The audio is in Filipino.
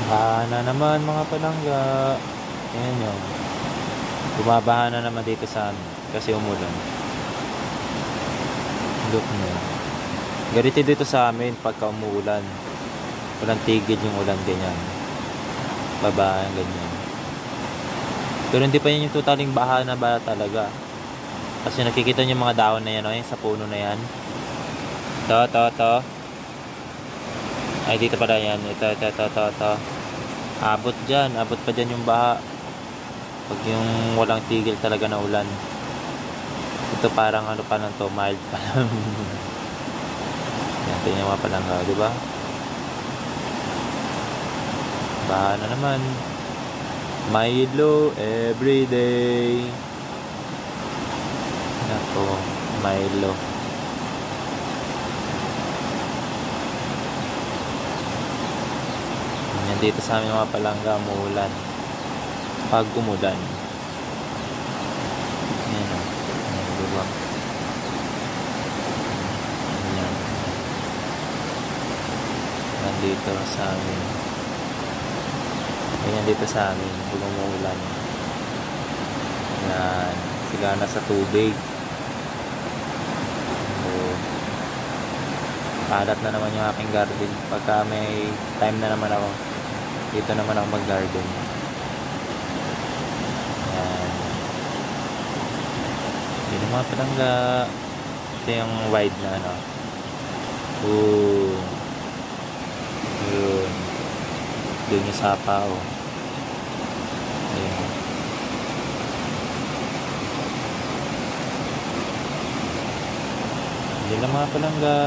Na naman mga palangga. Ayan yun. Bumabaha na naman dito sa amin kasi umulan. Look mo. Ganito dito sa amin pagka umuulan. Walang tigil yung ulan ganyan. Babahan ganyan. Pero hindi pa yun yung totaling baha na ba talaga. Kasi nakikita niyo yung mga dahon na yan, yung sa puno na yan. To. Ay, dito pala yan. Ito. Abot pa dyan yung baha. Pag yung walang tigil talaga na ulan. Ito parang ano pa lang to, mild pa lang. Yan, tingnan mo pa lang, di ba? Baha na naman. Milo everyday. Nako, Milo. Yan dito sa amin mga palangga, umuulan. Pag umulan. Yan o. Diba? Yan. Nandito sa amin. Ganyan dito sa amin. Pag umuulan. Yan. Sigana sa tubig. Kalat na naman yung aking garden. Pagka may time na naman ako, dito naman ako mag-garden. Yan. Yun yung mga palangga. Ito yung wide na ano. Yun. Doon yung sapa o. Ayun. Yun lang mga palangga.